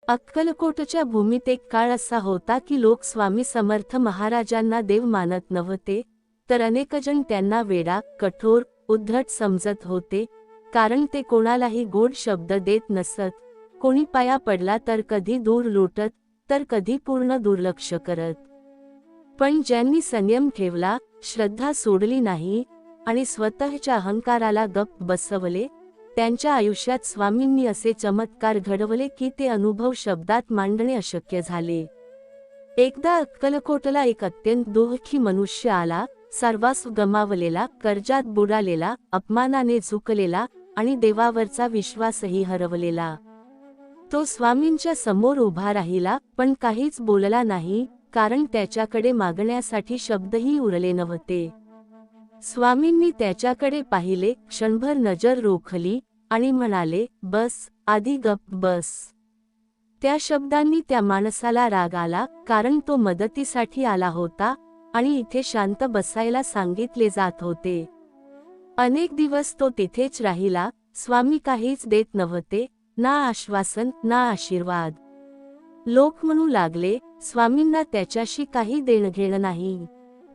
अक्कलकोटच्या भूमीत एक काळ असा होता की लोक स्वामी समर्थ महाराजांना देव मानत नव्हते, तर अनेकजण त्यांना वेडा, कठोर, उद्धट समजत होते, कारण ते कोणालाही गोड शब्द देत नसत. कोणी पाया पडला तर कधी दूर लोटत, तर कधी पूर्ण दुर्लक्ष करत. पण ज्यांनी संयम ठेवला, श्रद्धा सोडली नाही आणि स्वतःच्या अहंकाराला गप्प बसवले, त्यांच्या आयुष्यात स्वामींनी असे चमत्कार घडवले की ते अनुभव शब्दात मांडणे अशक्य झाले. एकदा अक्कलकोटला एक अत्यंत दुःखी मनुष्य आला, सर्वस्व गमावलेला, कर्जात बुडालेला, अपमानाने झुकलेला आणि देवावरचा विश्वासही हरवलेला. तो स्वामींच्या समोर उभा राहिला, पण काहीच बोलला नाही, कारण त्याच्याकडे मागण्यासाठी शब्दही उरले नव्हते. स्वामींनी त्याच्याकडे पाहिले, क्षणभर नजर रोखली आणि म्हणाले, "बस, आधी गप्प बस." त्या शब्दांनी त्या माणसाला राग आला, कारण तो मदतीसाठी आला होता आणि इथे शांत बसायला सांगितले जात होते. अनेक दिवस तो तिथेच राहिला. स्वामी काहीच देत नव्हते, ना आश्वासन, ना आशीर्वाद. लोक म्हणू लागले, स्वामींना त्याच्याशी काही देणंघेणं नाही.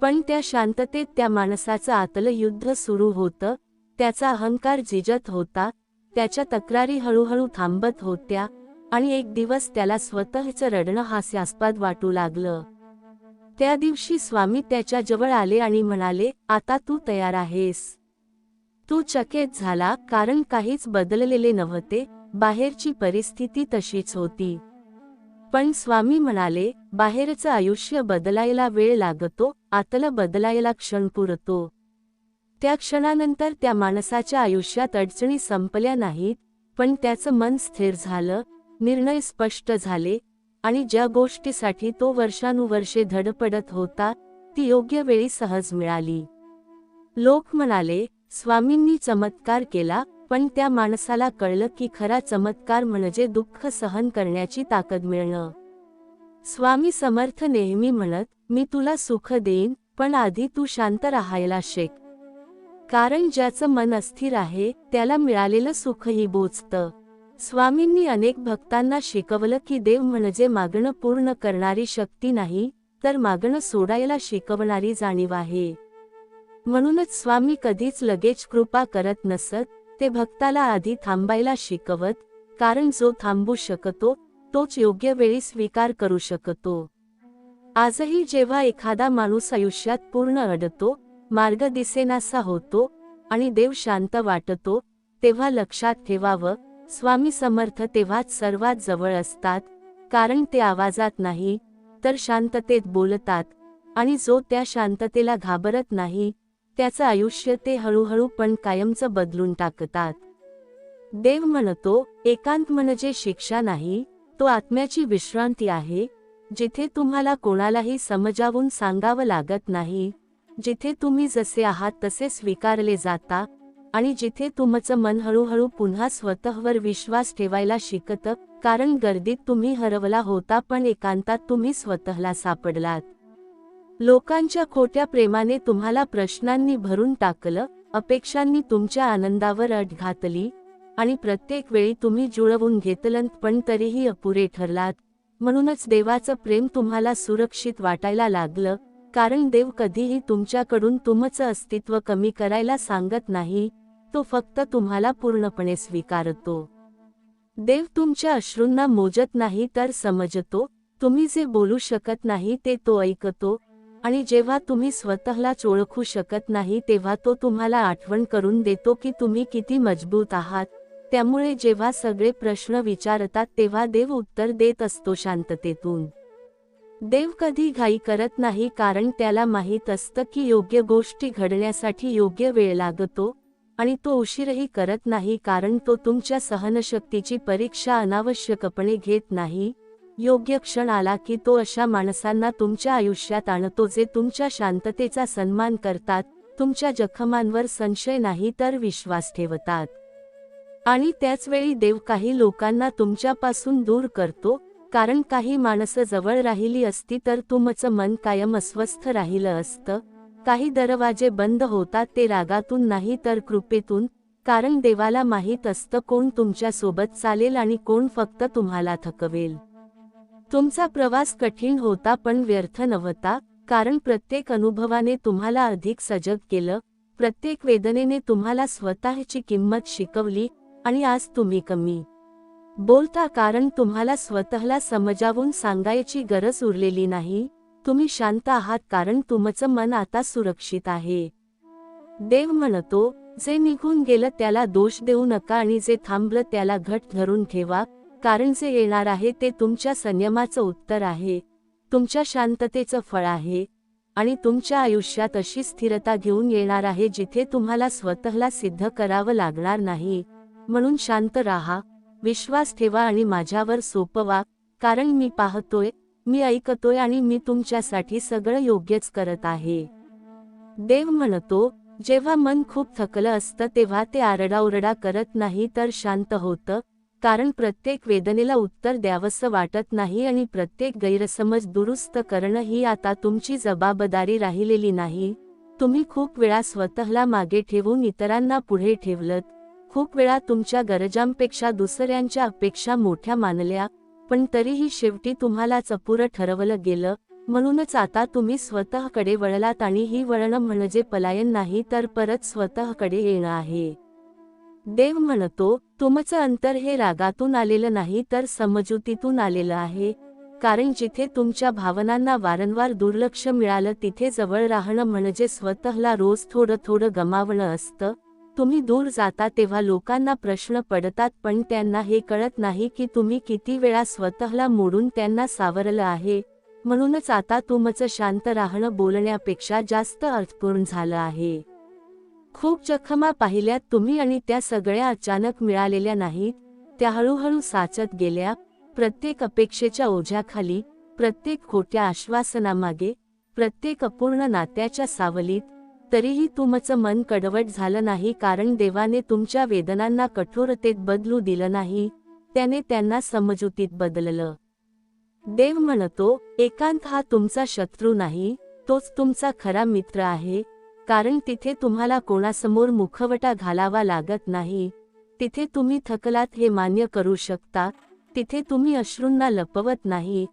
पण त्या शांततेत त्या माणसाचं आतलं युद्ध सुरू होतं. त्याचा अहंकार झिजत होता, त्याच्या तक्रारी हळूहळू थांबत होत्या आणि एक दिवस त्याला स्वतःचं रडणं हास्यास्पद वाटू लागलं. त्या दिवशी स्वामी त्याच्या जवळ आले आणि म्हणाले, "आता तू तयार आहेस." तो चकित झाला, कारण काहीच बदललेले नव्हते, बाहेरची परिस्थिती तशीच होती. पण स्वामी म्हणाले, "बाहेरचं आयुष्य बदलायला वेळ लागतो, आतलं बदलायला क्षण पुरतो." त्या क्षणानंतर त्या माणसाच्या आयुष्यात अडचणी संपल्या नाहीत, पण त्याचं मन स्थिर झालं, निर्णय स्पष्ट झाले आणि ज्या गोष्टीसाठी तो वर्षानुवर्षे धडपडत होता, ती योग्य वेळी सहज मिळाली. लोक म्हणाले, स्वामींनी चमत्कार केला, पण त्या माणसाला कळलं की खरा चमत्कार म्हणजे दुःख सहन करण्याची ताकद मिळणं. स्वामी समर्थ नेहमी म्हणत, "मी तुला सुख देईन, पण आधी तू शांत राहायला शिक." कारण ज्याचं मन अस्थिर आहे, त्याला मिळालेलं सुखही बोचतं. स्वामींनी अनेक भक्तांना शिकवलं की देव म्हणजे मागणं पूर्ण करणारी शक्ती नाही, तर मागणं सोडायला शिकवणारी जाणीव आहे. म्हणूनच स्वामी कधीच लगेच कृपा करत नसत, ते भक्ताला आधी थांबायला शिकवत, कारण जो थांबू शकतो, तोच योग्य वेळी स्वीकार करू शकतो. आजही जेव्हा एखादा माणूस आयुष्यात पूर्ण अडतो, मार्ग दिसेनासा होतो आणि देव शांत वाटतो, तेव्हा लक्षात ठेवावं, स्वामी समर्थ तेव्हाच सर्वात जवळ असतात, कारण ते आवाजात नाही, तर शांततेत बोलतात आणि जो त्या शांततेला घाबरत नाही, त्याचं आयुष्य ते हळूहळू पण कायमचं बदलून टाकतात. देव म्हणतो, एकांत म्हणजे शिक्षा नाही, तो आत्म्याची विश्रांती आहे, जिथे तुम्हाला कोणालाही समजावून सांगावं लागत नाही, जिथे तुम्ही जसे आहात तसे स्वीकारले जाता आणि जिथे तुमचं मन हळूहळू पुन्हा स्वतःवर विश्वास ठेवायला शिकतं, कारण गर्दीत तुम्ही हरवला होता पण एकांतात तुम्ही स्वतःला सापडलात. लोकांच्या खोट्या प्रेमाने तुम्हाला प्रश्नांनी भरून टाकलं, अपेक्षांनी तुमच्या आनंदावर अट घातली आणि प्रत्येक वेळी तुम्ही जुळवून घेतलंत पण तरीही अपुरे ठरलात. म्हणूनच देवाचं प्रेम तुम्हाला सुरक्षित वाटायला लागलं, कारण देव कधीही तुमच्याकडून तुमचं अस्तित्व कमी करायला सांगत नाही, तो फक्त तुम्हाला पूर्णपणे स्वीकारतो. देव तुमच्या अश्रूंना मोजत नाही तर समजतो, तुम्ही जे बोलू शकत नाही ते तो ऐकतो आणि जेव्हा तुम्ही स्वतःलाच ओळखू शकत नाही तेव्हा तो तुम्हाला आठवण करून देतो की तुम्ही किती मजबूत आहात. त्यामुळे जेव्हा सगळे प्रश्न विचारतात तेव्हा देव उत्तर देत असतो शांततेतून. देव कधी घाई करत नाही, कारण त्याला माहीत असतं की योग्य गोष्टी घडण्यासाठी योग्य वेळ लागतो आणि तो उशीरही करत नाही, कारण तो तुमच्या सहनशक्तीची परीक्षा अनावश्यकपणे घेत नाही. योग्य क्षण आला की तो अशा माणसांना तुमच्या आयुष्यात आणतो जे तुमच्या शांततेचा सन्मान करतात, तुमच्या जखमांवर संशय नाही तर विश्वास ठेवतात. आणि त्याचवेळी देव काही लोकांना तुमच्यापासून दूर करतो, कारण काही माणसं जवळ राहिली असती तर तुमचं मन कायम अस्वस्थ राहिलं असतं. काही दरवाजे बंद होतात ते रागातून नाही तर कृपेतून, कारण देवाला माहीत असतं कोण तुमच्या सोबत चालेल आणि कोण फक्त तुम्हाला थकवेल. तुमचा प्रवास कठीण होता पण व्यर्थ नव्हता, कारण प्रत्येक अनुभवाने तुम्हाला अधिक सजग केलं, प्रत्येक वेदनेने तुम्हाला स्वतःची किंमत शिकवली, आणि आज तुम्ही कमी बोलता कारण तुम्हाला स्वतःला समजावून सांगायची गरज उरलेली नाही. तुम्ही शांत आहात कारण तुमचं मन आता सुरक्षित आहे. देव म्हणतो, जे निघून गेलं त्याला दोष देऊ नका आणि जे थांबलं त्याला घट्ट धरून ठेवा, कारण जे येणार आहे ते तुमच्या संयमाचं उत्तर आहे, तुमच्या शांततेचं फळ आहे, आणि तुमच्या आयुष्यात अशी स्थिरता घेऊन येणार आहे जिथे तुम्हाला स्वतःला सिद्ध करावं लागणार नाही. म्हणून शांत राहा, विश्वास ठेवा आणि माझ्यावर सोपवा, कारण मी पाहतोय, मी ऐकतोय आणि मी तुमच्यासाठी सगळं योग्यच करत आहे. देव म्हणतो, जेव्हा मन खूप थकलं असतं तेव्हा ते आरडाओरडा करत नाही तर शांत होतं, कारण प्रत्येक वेदनेला उत्तर द्यावंसं वाटत नाही आणि प्रत्येक गैरसमज दुरुस्त करणं ही आता तुमची जबाबदारी राहिलेली नाही. तुम्ही खूप वेळा स्वतःला मागे ठेवून इतरांना पुढे ठेवलत, खूप वेळा तुमच्या गरजांपेक्षा दुसऱ्यांच्या अपेक्षा मोठ्या मानल्या, पण तरीही शेवटी तुम्हालाच अपुरं ठरवलं गेलं. म्हणूनच आता तुम्ही स्वतःकडे वळलात आणि ही वळणं म्हणजे पलायन नाही तर परत स्वतःकडे येणं आहे. देव म्हणतो, तुमचं अंतर हे रागातून आलेलं नाही तर समजुतीतून आलेलं आहे, कारण जिथे तुमच्या भावनांना वारंवार दुर्लक्ष मिळालं तिथे जवळ राहणं म्हणजे स्वतःला रोज थोडं थोडं गमावणं असतं. तुम्ही दूर जाता तेव्हा लोकांना प्रश्न पडतात पण त्यांना हे कळत नाही की तुम्ही किती वेळा स्वतःला मोडून त्यांना सावरलं आहे. म्हणूनच आता तुमचं शांत राहणं बोलण्यापेक्षा जास्त अर्थपूर्ण झालं आहे. खूप जखमा पाहिल्यात तुम्ही आणि त्या सगळ्या अचानक मिळालेल्या नाहीत, त्या हळूहळू साचत गेल्या, प्रत्येक अपेक्षेच्या ओझ्याखाली, प्रत्येक खोट्या आश्वासनामागे, प्रत्येक अपूर्ण नात्याच्या सावलीत. तरीही तुमचं मन कडवट झालं नाही कारण देवाने तुमच्या वेदनांना कठोरतेत बदलू दिलं नाही, त्याने त्यांना समजुतीत बदललं. देव म्हणतो, एकांत हा तुमचा शत्रू नाही, तोच तुमचा खरा मित्र आहे, कारण तिथे तुम्हाला कोणासमोर मुखवटा घालावा लागत नाही, तिथे तुम्ही थकलात हे मान्य करू शकता, तिथे तुम्ही अश्रूंना लपवत नाही,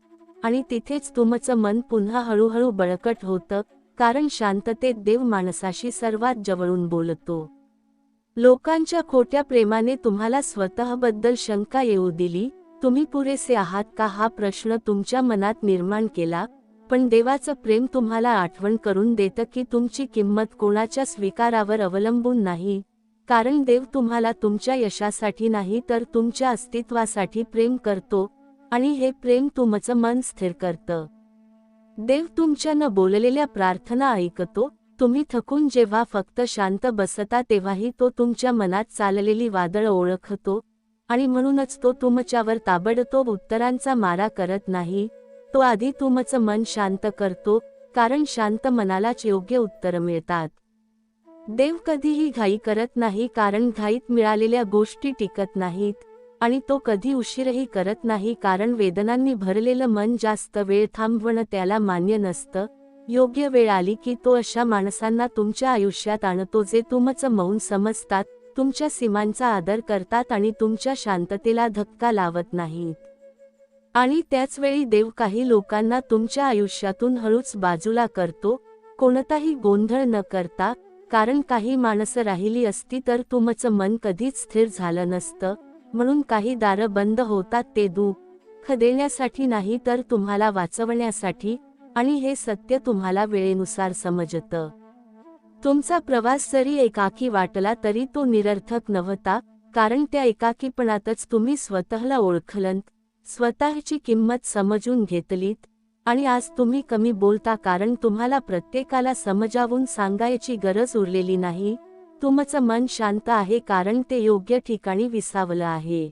आणि तिथेच तुमचं मन पुन्हा हळूहळू बळकट होतं, कारण शांततेत देव माणसाशी सर्वात जवळून बोलतो. लोकांच्या खोट्या प्रेमाने तुम्हाला स्वतःबद्दल शंका येऊ दिली, तुम्ही पुरेसे आहात का हा प्रश्न तुमच्या मनात निर्माण केला, पण देवाचं प्रेम तुम्हाला आठवण करून देतं की तुमची किंमत कोणाच्या स्वीकारावर अवलंबून नाही, कारण देव तुम्हाला तुमच्या यशासाठी नाही तर तुमच्या अस्तित्वासाठी प्रेम करतो, आणि हे प्रेम तुमचं मन स्थिर करतं. देव तुमच्या न बोललेल्या प्रार्थना ऐकतो, तुम्ही थकून जेव्हा फक्त शांत बसता तेव्हाही तो तुमच्या मनात चाललेली वादळं ओळखतो, आणि म्हणूनच तो तुमच्यावर ताबडतोब उत्तरांचा मारा करत नाही, तो आधी तुमचं मन शांत करतो, कारण शांत मनालाच योग्य उत्तर मिळतात. देव कधीही घाई करत नाही कारण घाईत मिळालेल्या गोष्टी टिकत नाहीत, आणि तो कधी उशीरही करत नाही कारण वेदनांनी भरलेलं मन जास्त वेळ थांबवणं त्याला मान्य नसतं. योग्य वेळ आली की तो अशा माणसांना तुमच्या आयुष्यात आणतो जे तुमचं मौन समजतात, तुमच्या सीमांचा आदर करतात आणि तुमच्या शांततेला धक्का लावत नाहीत. आणि त्याचवेळी देव काही लोकांना तुमच्या आयुष्यातून हळूच बाजूला करतो, कोणताही गोंधळ न करता, कारण काही माणसं राहिली असती तर तुमचं मन कधीच स्थिर झालं नसतं. म्हणून काही दारं बंद होतात ते दुःख देण्यासाठी नाही तर तुम्हाला वाचवण्यासाठी, आणि हे सत्य तुम्हाला वेळेनुसार समजतं. तुमचा प्रवास जरी एकाकी वाटला तरी तो निरर्थक नव्हता, कारण त्या एकाकीपणातच तुम्ही स्वतःला ओळखलंत, स्वतःची किंमत समजून घेतलीत, आणि आज तुम्ही कमी बोलता कारण तुम्हाला प्रत्येकाला समजावून सांगायची गरज उरलेली नाही. तुमचं मन शांत आहे कारण ते योग्य ठिकाणी विसावलं आहे.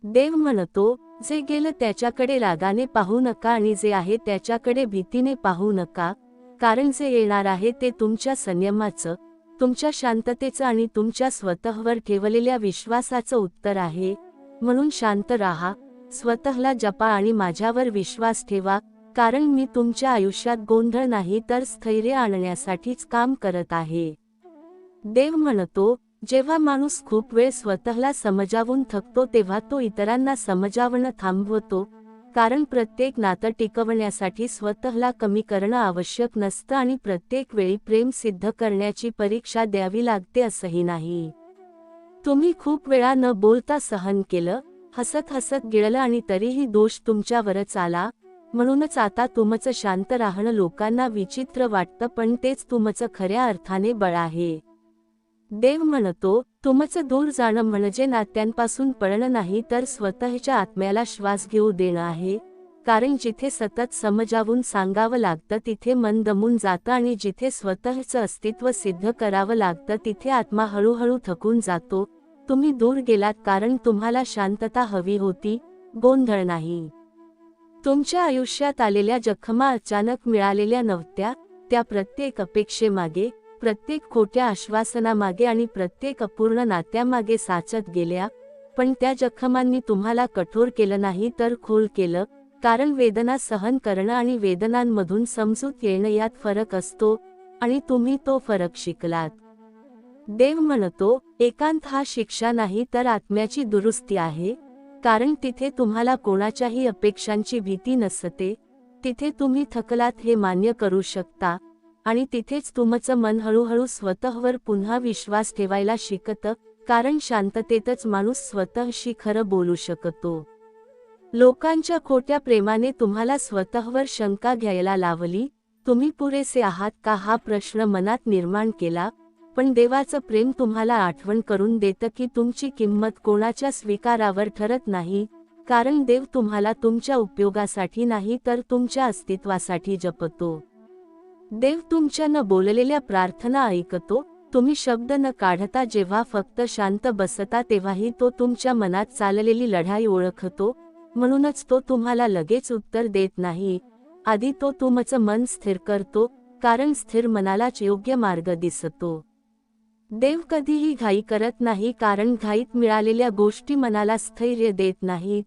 देव म्हणतो, जे गेलं त्याच्याकडे रागाने पाहू नका आणि जे आहे त्याच्याकडे भीतीने पाहू नका, कारण जे येणार आहे ते तुमच्या संयमाचं, तुमच्या शांततेचं आणि तुमच्या स्वतःवर ठेवलेल्या विश्वासाचं उत्तर आहे. म्हणून शांत राहा, स्वतःला जपा आणि माझ्यावर विश्वास ठेवा, कारण मी तुमच्या आयुष्यात गोंधळ नाही तर स्थैर्य आणण्यासाठीच काम करत आहे. देव म्हणतो, जेव्हा माणूस खूप वेळ स्वतःला समजावून थकतो तेव्हा तो इतरांना समजावणं थांबवतो, कारण प्रत्येक नातं टिकवण्यासाठी स्वतःला कमी करणं आवश्यक नसतं आणि प्रत्येक वेळी प्रेम सिद्ध करण्याची परीक्षा द्यावी लागते असंही नाही. तुम्ही खूप वेळा न बोलता सहन केलं, हसत हसत गिळलं आणि तरीही दोष तुमच्यावरच आला, म्हणूनच आता तुमचं शांत राहणं लोकांना विचित्र वाटतं, पण तेच तुमचं खऱ्या अर्थाने बळ आहे. देव म्हणतो, तुमचं दूर जाणं म्हणजे नात्यांपासून पळणं नाही तर स्वतःच्या आत्म्याला श्वास घेऊ देणं आहे, कारण जिथे सतत समजावून सांगावं लागतं तिथे मन दमून जातं आणि जिथे स्वतःचं अस्तित्व सिद्ध करावं लागतं तिथे आत्मा हळूहळू थकून जातो. तुम्ही दूर गेलात कारण तुम्हाला शांतता हवी होती, गोंधळ नाही. तुमच्या आयुष्यात आलेल्या जखमा अचानक मिळालेल्या नव्हत्या, त्या प्रत्येक अपेक्षेमागे, प्रत्येक खोट्या आश्वासनामागे आणि प्रत्येक अपूर्ण नात्यामागे साचत गेल्या, पण त्या जखमांनी तुम्हाला कठोर केलं नाही तर खोल केलं, कारण वेदना सहन करणं आणि वेदनांमधून समजूत येणं यात फरक असतो, आणि तुम्ही तो फरक शिकलात. देव म्हणतो, एकांत हा शिक्षा नाही तर आत्म्याची दुरुस्ती आहे, कारण तिथे तुम्हाला कोणाच्याही अपेक्षांची भीती नसते, तिथे तुम्ही थकलात हे मान्य करू शकता, आणि तिथेच तुमचं मन हळूहळू स्वतःवर पुन्हा विश्वास ठेवायला शिकतं, कारण शांततेतच माणूस स्वतःशी खरं बोलू शकतो. लोकांच्या खोट्या प्रेमाने तुम्हाला स्वतःवर शंका घ्यायला लावली, तुम्ही पुरेसे आहात का हा प्रश्न मनात निर्माण केला, पण देवाचं प्रेम तुम्हाला आठवण करून देतं की तुमची किंमत कोणाच्या स्वीकारावर ठरत नाही, कारण देव तुम्हाला तुमच्या उपयोगासाठी नाही तर तुमच्या अस्तित्वासाठी जपतो. देव तुमच्या न बोललेल्या प्रार्थना ऐकतो, तुम्ही शब्द न काढता जेव्हा फक्त शांत बसता तेव्हाही तो तुमच्या मनात चाललेली लढाई ओळखतो, म्हणूनच तो तुम्हाला लगेच उत्तर देत नाही, आधी तो तुमचं मन स्थिर करतो, कारण स्थिर मनालाच योग्य मार्ग दिसतो. देव कधीही घाई करत नाही, कारण घाईत मिळालेल्या गोष्टी मनाला स्थैर्य देत नाहीत,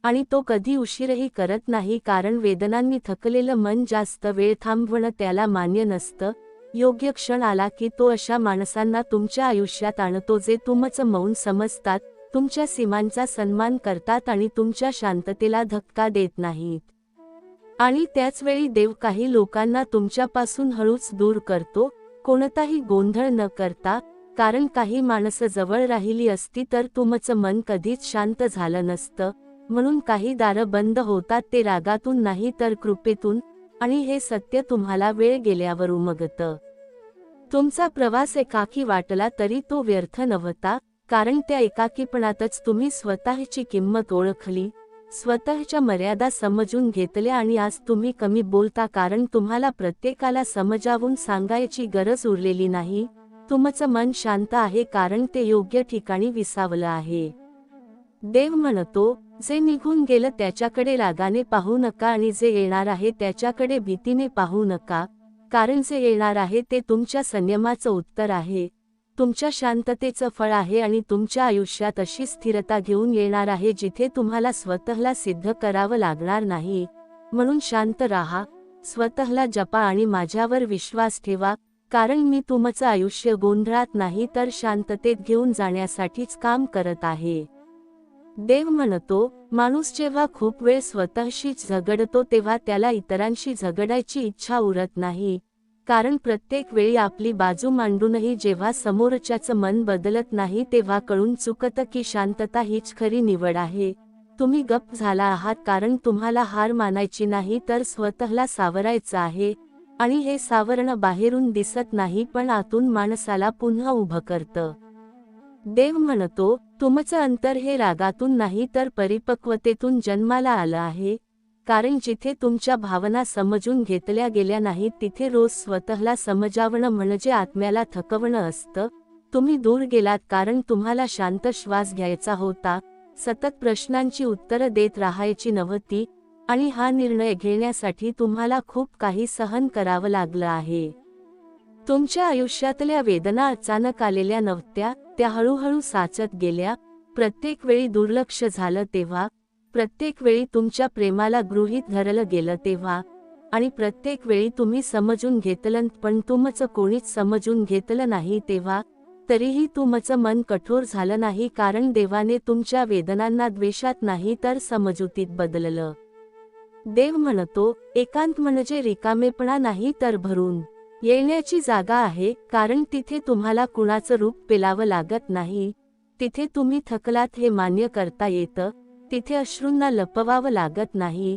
आणि तो कधी उशीरही करत नाही, कारण वेदनांनी थकलेलं मन जास्त वेळ थांबवणं त्याला मान्य नसतं. योग्य क्षण आला की तो अशा माणसांना तुमच्या आयुष्यात आणतो जे तुमचं मौन समजतात, तुमच्या सीमांचा सन्मान करतात आणि तुमच्या शांततेला धक्का देत नाहीत. आणि त्याचवेळी देव काही लोकांना तुमच्यापासून हळूच दूर करतो, कोणताही गोंधळ न करता, कारण काही माणसं जवळ राहिली असती तर तुमचं मन कधीच शांत झालं नसतं, म्हणून काही दारं बंद होतात ते रागातून नाही तर कृपेतून, आणि हे सत्य तुम्हाला वेळ गेल्यावर उमगतं. तुमचा प्रवास एकाकी वाटला तरी तो व्यर्थ नव्हता, कारण त्या एकाकीपणातच तुम्ही स्वतःची किंमत ओळखली, स्वतःच्या मर्यादा समजून घेतल्या आणि आज तुम्ही कमी बोलता कारण तुम्हाला प्रत्येकाला समजावून सांगायची गरज उरलेली नाही, तुमचं मन शांत आहे कारण ते योग्य ठिकाणी विसावलं आहे. देव म्हणतो, जे निघून गेलं त्याच्याकडे रागाने पाहू नका आणि जे येणार आहे त्याच्याकडे भीतीने पाहू नका, कारण जे येणार आहे ते तुमच्या संयमाचं उत्तर आहे, तुमच्या शांततेचं फळ आहे आणि तुमच्या आयुष्यात अशी स्थिरता घेऊन येणार आहे जिथे तुम्हाला स्वतःला सिद्ध करावं लागणार नाही. म्हणून शांत राहा, स्वतःला जपा आणि माझ्यावर विश्वास ठेवा, कारण मी तुमचं आयुष्य गोंधळात नाही तर शांततेत घेऊन जाण्यासाठीच काम करत आहे. देव म्हणतो, माणूस जेव्हा खूप वेळ स्वतःशीच झगडतो तेव्हा त्याला इतरांशी झगडायची इच्छा उरत नाही, कारण प्रत्येक वेळी आपली बाजू मांडूनही जेव्हा समोरच्याचं मन बदलत नाही तेव्हा कळून चुकतं की शांतता हीच खरी निवड आहे. तुम्ही गप्प झाला आहात कारण तुम्हाला हार मानायची नाही तर स्वतःला सावरायचं आहे, आणि हे सावरणं बाहेरून दिसत नाही पण आतून माणसाला पुन्हा उभं करतं. देव म्हणतो, तुमचं अंतर हे रागातून नाही तर परिपक्वतेतून जन्माला आलं आहे, कारण जिथे तुमच्या भावना समजून घेतल्या गेल्या नाहीत तिथे रोज स्वतःला समजावणं म्हणजे आत्म्याला थकवणं असतं. तुम्ही दूर गेलात कारण तुम्हाला शांत श्वास घ्यायचा होता, सतत प्रश्नांची उत्तरं देत राहायची नव्हती, आणि हा निर्णय घेण्यासाठी तुम्हाला खूप काही सहन करावं लागलं आहे. तुमच्या आयुष्यातल्या वेदना अचानक आलेल्या नव्हत्या, त्या हळूहळू साचत गेल्या, प्रत्येक वेळी दुर्लक्ष झालं तेव्हा, प्रत्येक वेळी तुमच्या प्रेमाला गृहीत धरलं गेलं तेव्हा, आणि प्रत्येक वेळी तुम्ही समजून घेतलं पण तुमचं कोणीच समजून घेतलं नाही तेव्हा, तरीही तुमचं मन कठोर झालं नाही, कारण देवाने तुमच्या वेदनांना द्वेषात नाही तर समजुतीत बदललं. देव म्हणतो, एकांत म्हणजे रिकामेपणा नाही तर भरून येण्याची जागा आहे, कारण तिथे तुम्हाला कुणाचं रूप पेलावं लागत नाही. तिथे तुम्ही थकलात हे मान्य करता येतं, तिथे अश्रूंना लपवावं लागत नाही,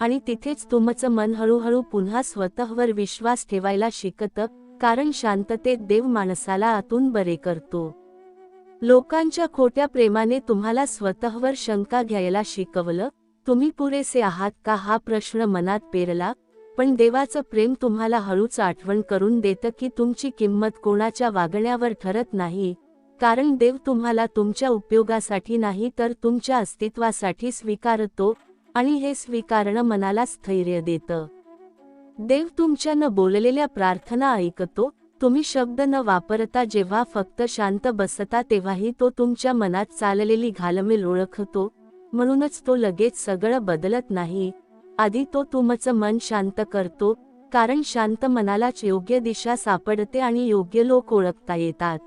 आणि तिथेच तुमचं मन हळूहळू पुन्हा स्वतःवर विश्वास ठेवायला शिकतं, कारण शांततेत देव माणसाला आतून बरे करतो. लोकांच्या खोट्या प्रेमाने तुम्हाला स्वतःवर शंका घ्यायला शिकवलं. तुम्ही पुरेसे आहात का हा प्रश्न मनात पेरला, पण देवाचं प्रेम तुम्हाला हळूच आठवण करून देतं की तुमची किंमत कोणाच्या वागण्यावर ठरत नाही, कारण देव तुम्हाला तुमच्या उपयोगासाठी नाही तर तुमच्या अस्तित्वासाठी स्वीकारतो, आणि हे स्वीकारणं मनाला स्थैर्य देतं. देव तुमच्या न बोललेल्या प्रार्थना ऐकतो. तुम्ही शब्द न वापरता जेव्हा फक्त शांत बसता तेव्हाही तो तुमच्या मनात चाललेली घालमेल ओळखतो. म्हणूनच तो लगेच सगळं बदलत नाही. आधी तो तुमचं मन शांत करतो, कारण शांत मनालाच योग्य दिशा सापडते आणि योग्य लोक ओळखता येतात.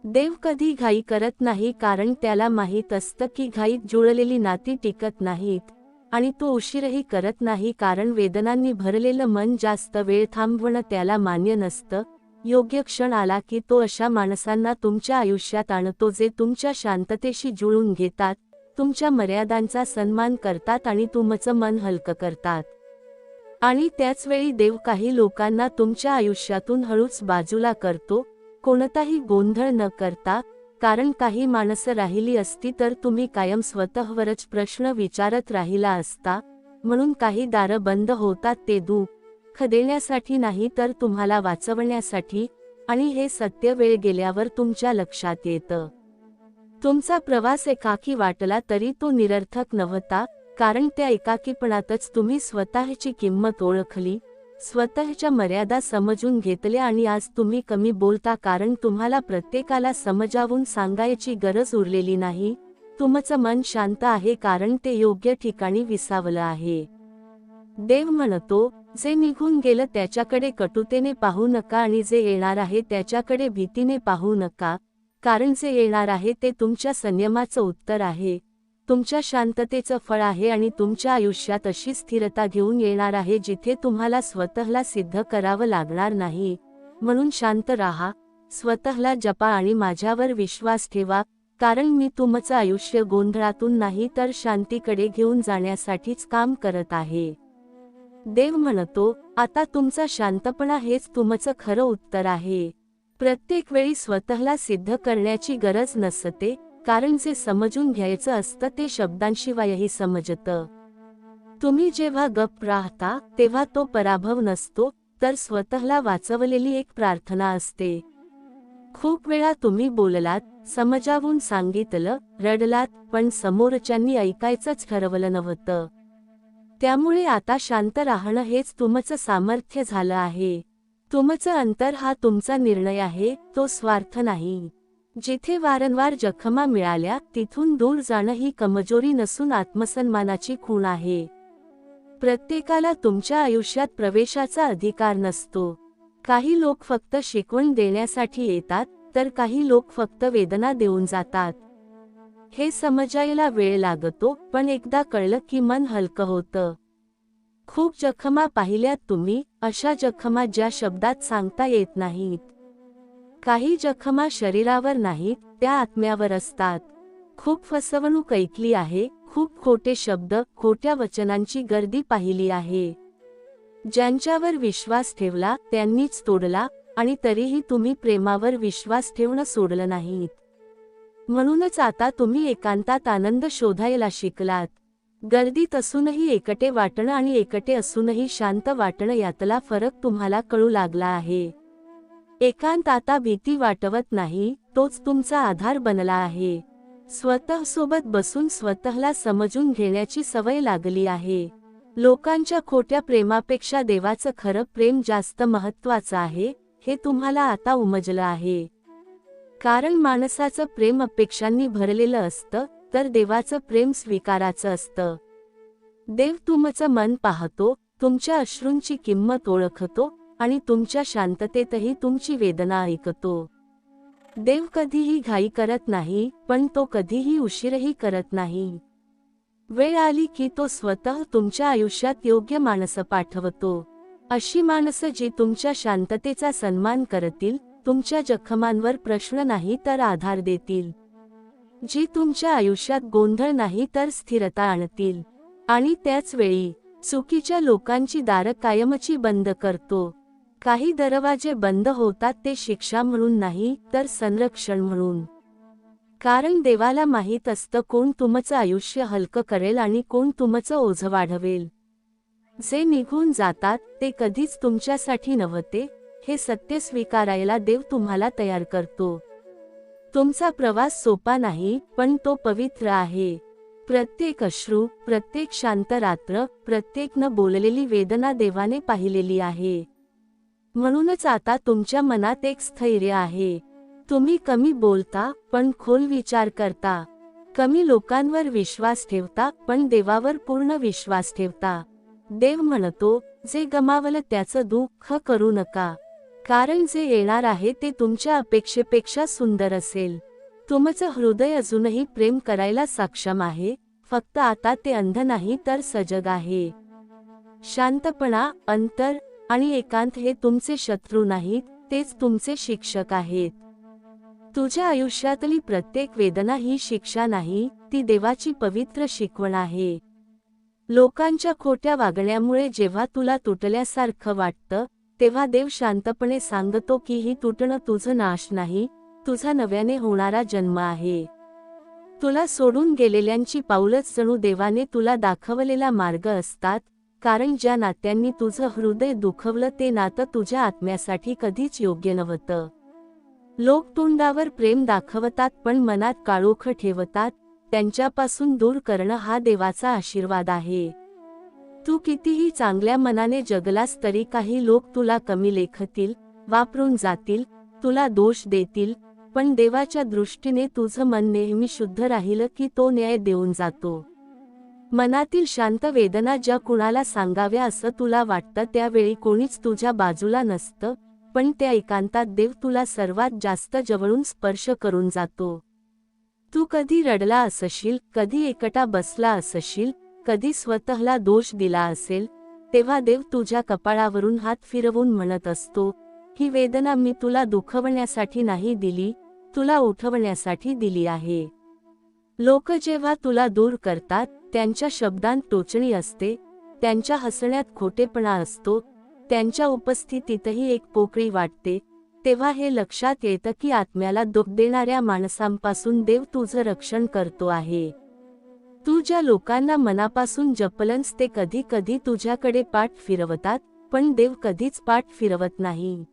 देव कधी घाई करत नाही, कारण त्याला माहीत असतं की घाईत जुळलेली नाती टिकत नाहीत, आणि तो उशीरही करत नाही, कारण वेदनांनी भरलेलं मन जास्त वेळ थांबवणं त्याला मान्य नसतं. योग्य क्षण आला की तो अशा माणसांना तुमच्या आयुष्यात आणतो जे तुमच्या शांततेशी जुळून घेतात, तुमच्या मर्यादांचा सन्मान करतात आणि तुमचं मन हलकं करतात. आणि त्याचवेळी देव काही लोकांना तुमच्या आयुष्यातून हळूच बाजूला करतो, कोणताही गोंधळ न करता, कारण काही माणसं राहिली असती तर तुम्ही कायम स्वतःवरच प्रश्न विचारत राहिला असता. म्हणून काही दारं बंद होतात ते दुःख देण्यासाठी नाही तर तुम्हाला वाचवण्यासाठी, आणि हे सत्य वेळ गेल्यावर तुमच्या लक्षात येतं. तुमचा प्रवास एकाकी वाटला तरी तो निरर्थक नव्हता, कारण त्या एकाकीपणातच तुम्ही स्वतःची किंमत ओळखली, स्वतःच्या मर्यादा समजून घेतल्या, आणि आज तुम्ही कमी बोलता कारण तुम्हाला प्रत्येकाला समजावून सांगायची गरज उरलेली नाही. तुमचं मन शांत आहे कारण ते योग्य ठिकाणी विसावलं आहे. देव म्हणतो, जे निघून गेलं त्याच्याकडे कटुतेने पाहू नका, आणि जे येणार आहे त्याच्याकडे भीतीने पाहू नका, कारण जे येणार आहे ते तुमच्या संयमाचं उत्तर आहे, तुमच्या शांततेचं फळ आहे, आणि तुमच्या आयुष्यात अशी स्थिरता घेऊन येणार आहे जिथे तुम्हाला स्वतःला सिद्ध करावं लागणार नाही. म्हणून शांत राहा, स्वतःला जपा आणि माझ्यावर विश्वास ठेवा, कारण मी तुमचं आयुष्य गोंधळातून नाही तर शांतीकडे घेऊन जाण्यासाठीच काम करत आहे. देव म्हणतो, आता तुमचा शांतपणा हेच तुमचं खरं उत्तर आहे. प्रत्येक वेळी स्वतःला सिद्ध करण्याची गरज नसते, कारण जे समजून घ्यायचं असतं ते शब्दांशिवायही समजतं. तुम्ही जेव्हा गप्प राहता तेव्हा तो पराभव नसतो, तर स्वतःला वाचवलेली एक प्रार्थना असते. खूप वेळा तुम्ही बोललात, समजावून सांगितलं, रडलात, पण समोरच्यांनी ऐकायचंच ठरवलं नव्हतं. त्यामुळे आता शांत राहणं हेच तुमचं सामर्थ्य झालं आहे. तुमचं अंतर हा तुमचा निर्णय आहे, तो स्वार्थ नाही. जिथे वारंवार जखमा मिळाल्या तिथून दूर जाणं ही कमजोरी नसून आत्मसन्मानाची खूण आहे. प्रत्येकाला तुमच्या आयुष्यात प्रवेशाचा अधिकार नसतो. काही लोक फक्त शिकवण देण्यासाठी येतात, तर काही लोक फक्त वेदना देऊन जातात. हे समजायला वेळ लागतो, पण एकदा कळलं की मन हलकं होतं. खूप जखमा पाहिल्यात तुम्ही, अशा जखमा ज्या शब्दात सांगता येत नाहीत. काही जखमा शरीरावर नाहीत, त्या आत्म्यावर असतात. खूप फसवणूक ऐकली आहे, खूप खोटे शब्द, खोट्या वचनांची गर्दी पाहिली आहे. ज्यांच्यावर विश्वास ठेवला त्यांनीच तोडला, आणि तरीही तुम्ही प्रेमावर विश्वास ठेवणं सोडलं नाहीत. म्हणूनच आता तुम्ही एकांतात आनंद शोधायला शिकलात. गर्दीत असूनही एकटे वाटणं आणि एकटे असूनही शांत वाटणं यातला फरक तुम्हाला कळू लागला आहे. एकांत आता भीती वाटवत नाही, तोच तुमचा आधार बनला आहे. स्वतःसोबत बसून स्वतःला समजून घेण्याची सवय लागली आहे. लोकांच्या खोट्या प्रेमापेक्षा देवाचं खरं प्रेम जास्त महत्त्वाचं आहे, हे तुम्हाला आता उमजलं आहे. कारण माणसाचं प्रेम अपेक्षांनी भरलेलं असतं, तर देवाचं प्रेम स्वीकाराचं असतं. देव तुमचं मन पाहतो, तुमच्या अश्रूंची किंमत ओळखतो, आणि तुमच्या शांततेतही तुमची वेदना ऐकतो. देव कधीही घाई करत नाही, पण तो कधीही उशीरही करत नाही. वेळ आली की तो स्वतः तुमच्या आयुष्यात योग्य माणसं पाठवतो. अशी माणसं जी तुमच्या शांततेचा सन्मान करतील, तुमच्या जखमांवर प्रश्न नाही तर आधार देतील, जी तुमच्या आयुष्यात गोंधळ नाही तर स्थिरता आणतील. आणि त्याच वेळी चुकीच्या लोकांची दारं कायमची बंद करतो. काही दरवाजे बंद होतात ते शिक्षा म्हणून नाही तर संरक्षण म्हणून. कारण देवाला माहीत असतं कोण तुमचं आयुष्य हलकं करेल आणि कोण तुमचं ओझं वाढवेल. जे निघून जातात ते कधीच तुमच्यासाठी नव्हते, हे सत्य स्वीकारायला देव तुम्हाला तयार करतो. तुमचा प्रवास सोपा नाही, पण तो पवित्र आहे. प्रत्येक अश्रू, प्रत्येक शांत रात्र, प्रत्येक न बोललेली वेदना देवाने पाहिलेली आहे. म्हणूनच आता तुमच्या मनात एक स्थैर्य आहे. तुम्ही कमी बोलता, पण खोल विचार करता. कमी लोकांवर विश्वास ठेवता, पण देवावर पूर्ण विश्वास ठेवता. देव म्हणतो, जे गमावलं त्याचं दुःख करू नका. कारण जे येणार आहे ते तुमच्या अपेक्षेपेक्षा सुंदर असेल. तुमचं हृदय अजूनही प्रेम करायला सक्षम आहे, फक्त आता ते अंध नाही तर सजग आहे. शांतपणा, अंतर आणि एकांत हे तुमचे शत्रू नाहीत, तेच तुमचे शिक्षक आहेत. तुझ्या आयुष्यातली प्रत्येक वेदना ही शिक्षा नाही, ती देवाची पवित्र शिकवण आहे. लोकांच्या खोट्या वागण्यामुळे जेव्हा तुला तुटल्यासारखं वाटतं, तेव्हा देव शांतपणे सांगतो की ही तुटणं तुझं नाश नाही, तुझा नव्याने होणारा जन्म आहे. तुला सोडून गेलेल्यांची पाऊलच जणू देवाने तुला दाखवलेला मार्ग असतात, कारण ज्या नात्यांनी तुझं हृदय दुखवलं ते नातं तुझ्या आत्म्यासाठी कधीच योग्य नव्हतं. लोक तोंडावर प्रेम दाखवतात पण मनात काळोख ठेवतात, त्यांच्यापासून दूर करणं हा देवाचा आशीर्वाद आहे. तू कितीही चांगल्या मनाने जगलास तरी काही लोक तुला कमी लेखतील, वापरून जातील, तुला दोष देतील, पण देवाच्या दृष्टीने तुझं मन नेहमी शुद्ध राहिलं की तो न्याय देऊन जातो. मनातील शांत वेदना ज्या कुणाला सांगाव्या असं तुला वाटतं त्यावेळी कोणीच तुझ्या बाजूला नसतं, पण त्या एकांतात देव तुला सर्वात जास्त जवळून स्पर्श करून जातो. तू कधी रडला असशील, कधी एकटा बसला असशील, कधी स्वतःला दोष दिला असेल, तेव्हा देव तुझ्या कपाळावरून हात फिरवून म्हणत असतो, ही वेदना मी तुला दुखवण्यासाठी नाही दिली, तुला उठवण्यासाठी दिली आहे. लोक जेव्हा तुला दूर करतात, त्यांच्या शब्दांत टोचणी असते, त्यांच्या हसण्यात खोटेपणा असतो, त्यांच्या उपस्थितीतही एक पोकळी वाटते, तेव्हा हे लक्षात येतं की आत्म्याला दुःख देणाऱ्या माणसांपासून देव तुझं रक्षण करतो आहे. तू ज्या लोकांना मनापासून जपलंस ते कधी कधी तुझ्याकडे पाठ फिरवतात, पण देव कधीच पाठ फिरवत नाही.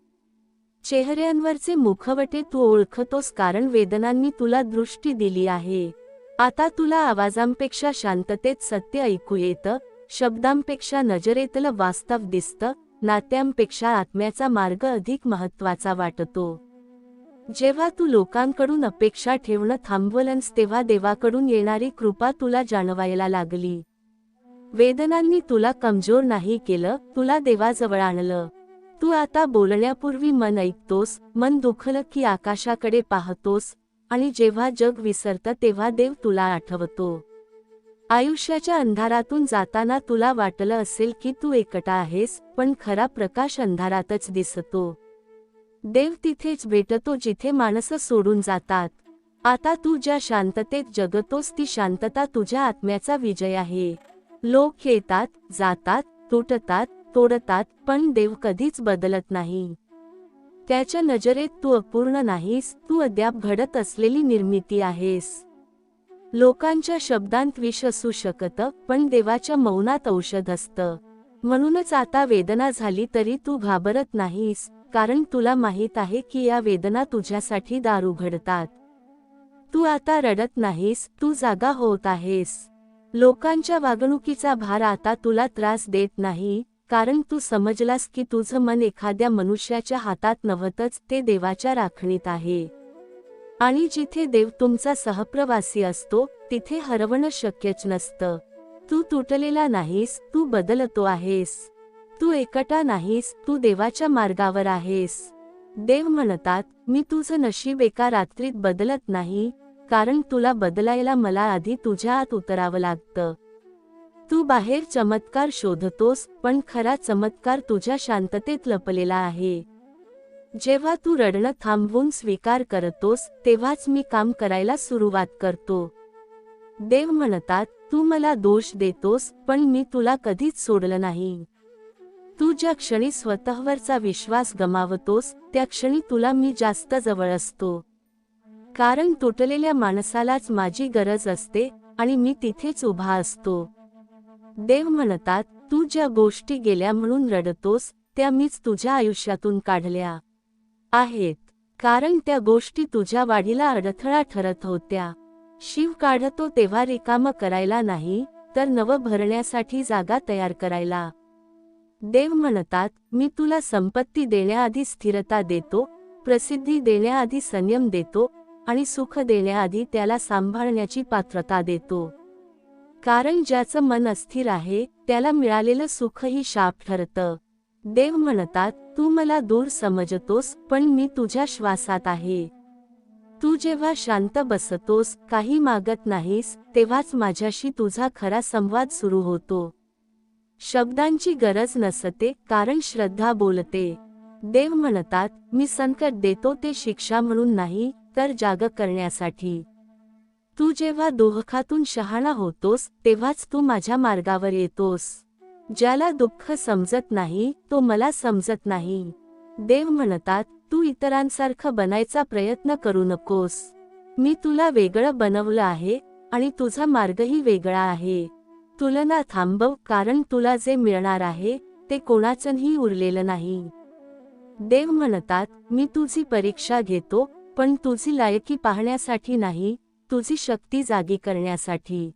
चेहऱ्यांवरचे मुखवटे तू ओळखतोस कारण वेदनांनी तुला दृष्टी दिली आहे. आता तुला आवाजांपेक्षा शांततेत सत्य ऐकू येतं, शब्दांपेक्षा नजरेतलं वास्तव दिसतं, नात्यांपेक्षा आत्म्याचा मार्ग अधिक महत्त्वाचा वाटतो. जेव्हा तू लोकांकडून अपेक्षा ठेवणं थांबवलंस तेव्हा देवाकडून येणारी कृपा तुला जाणवायला लागली. वेदनांनी तुला कमजोर नाही केलं, तुला देवाजवळ आणलं. तू आता बोलण्यापूर्वी मन ऐकतोस, मन दुखलं की आकाशाकडे पाहतोस, आणि जेव्हा जग विसरतं तेव्हा देव तुला आठवतो. आयुष्याच्या अंधारातून जाताना तुला वाटलं असेल की तू एकटा आहेस, पण खरा प्रकाश अंधारातच दिसतो. देव तिथेच भेटतो जिथे माणसं सोडून जातात. आता तू ज्या शांततेत जगतोस ती शांतता तुझ्या आत्म्याचा विजय आहे. लोक येतात, जातात, तुटतात, तोडतात, पण देव कधीच बदलत नाही. त्याच्या नजरेत तू अपूर्ण नाहीस, तू अद्याप घडत असलेली निर्मिती आहेस. लोकांच्या शब्दांत विष असू शकतं, पण देवाच्या मौनात औषध असतं. म्हणूनच आता वेदना झाली तरी तू घाबरत नाहीस, कारण तुला माहीत आहे की या वेदना तुझ्यासाठी दार उघडतात. तू आता रडत नाहीस, तू जागा होत आहेस. लोकांच्या वागणुकीचा भार आता तुला त्रास देत नाही, कारण तू समजलास की तुझं मन एखाद्या मनुष्याच्या हातात नव्हतंच, ते देवाच्या राखणीत आहे. आणि जिथे देव तुमचा सहप्रवासी असतो, तिथे हरवणं शक्यच नसतं. तू तुटलेला नाहीस, तू बदलतो आहेस. तू एकटा नाहीस, तू देवाच्या मार्गावर आहेस. देव म्हणतात, मी तुझं नशीब एका रात्रीत बदलत नाही, कारण तुला बदलायला मला आधी तुझ्या आत उतरावं लागतं. तू बाहेर चमत्कार शोधतोस, पण खरा चमत्कार तुझ्या शांततेत लपलेला आहे. जेव्हा तू रडणं थांबवून स्वीकार करतोस, तेव्हाच मी काम करायला सुरुवात करतो. देव म्हणतात, तू मला दोष देतोस, पण मी तुला कधीच सोडलं नाही. तू ज्या क्षणी स्वतःवरचा विश्वास गमावतोस, त्या क्षणी तुला मी जास्त जवळ असतो. कारण तुटलेल्या माणसालाच माझी गरज असते, आणि मी तिथेच उभा असतो. देव म्हणतात, तू ज्या गोष्टी गेल्या म्हणून रडतोस, त्या मीच तुझ्या आयुष्यातून काढल्या आहेत. कारण त्या गोष्टी तुझ्या वाढीला अडथळा ठरत होत्या. शिव काढतो तेव्हा रिकामं करायला नाही, तर नवं भरण्यासाठी जागा तयार करायला. देव म्हणतात, मी तुला संपत्ती देण्याआधी स्थिरता देतो, प्रसिद्धी देण्याआधी संयम देतो, आणि सुख देण्याआधी त्याला सांभाळण्याची पात्रता देतो. कारण ज्याचं मन अस्थिर आहे, त्याला मिळालेलं सुखही शाप ठरतं. देव म्हणतात, तू मला दूर समजतोस, पण मी तुझ्या श्वासात आहे. तू जेव्हा शांत बसतोस, काही मागत नाहीस, तेव्हाच माझ्याशी तुझा खरा संवाद सुरू होतो. शब्दांची गरज नसते, कारण श्रद्धा बोलते. देव म्हणतात, मी संकट देतो ते शिक्षा म्हणून नाही, तर जाग करण्यासाठी. तू जेव्हा दुःखातून शहाणा होतोस, तेव्हाच तू माझ्या मार्गावर येतोस. ज्याला दुःख समजत नाही, तो मला समजत नाही. देव म्हणतात, तू इतरांसारखं बनायचा प्रयत्न करू नकोस. मी तुला वेगळं बनवलं आहे, आणि तुझा मार्गही वेगळा आहे. तुलना थांबव, कारण तुला जे मिळणार आहे, ते कोणाचंही उरलेलं नाही. देव म्हणतात, मी तुझी परीक्षा घेतो, पण तुझी लायकी पाहण्यासाठी नाही, तुझी शक्ती जागी करण्यासाठी.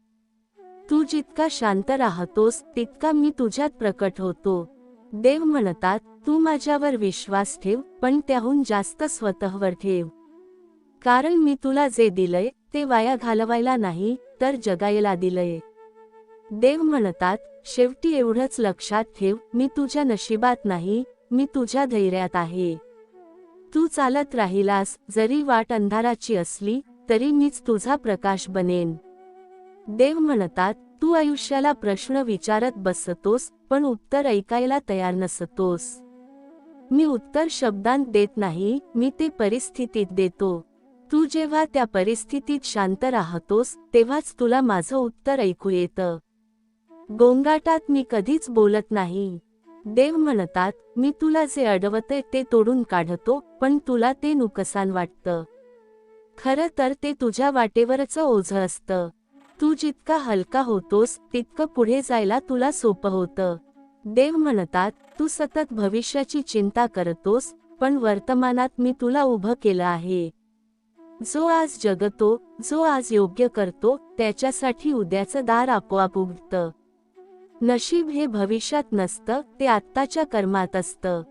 तू जितका शांत राहतोस, तितका मी तुझ्यात प्रकट होतो. देव म्हणतात, तू माझ्यावर विश्वास ठेव, पण त्याहून जास्त स्वतःवर ठेव. कारण मी तुला जे दिलंय, ते वाया घालवायला नाही, तर जगायला दिलंय. देव म्हणतात, शेवटी एवढंच लक्षात ठेव, मी तुझ्या नशिबात नाही, मी तुझ्या धैर्यात आहे. तू चालत राहिलास, जरी वाट अंधाराची असली, तरी मीच तुझा प्रकाश बनेन. देव म्हणतात, तू आयुष्याला प्रश्न विचारत बसतोस, पण उत्तर ऐकायला तयार नसतोस. मी उत्तर शब्दांत देत नाही, मी ते परिस्थितीत देतो. तू जेव्हा त्या परिस्थितीत शांत राहतोस, तेव्हाच तुला माझं उत्तर ऐकू येतं. गोंगाटात मी कधीच बोलत नाही. देव म्हणतात, मी तुला जे अडवते ते तोडून काढतो, पण तुला ते नुकसान वाटतं. खरं तर ते तुझ्या वाटेवरचं ओझं असतं. तू जितका हलका होतोस, तितकं पुढे जायला तुला सोपं होतं. देव म्हणतात, तू सतत भविष्याची चिंता करतोस, पण वर्तमानात मी तुला उभं केलं आहे. जो आज जगतो, जो आज योग्य करतो, त्याच्यासाठी उद्याचं दार आपोआप उघडतं. नशीब हे भविष्यात नसतं, ते आत्ताच्या कर्मात असतं.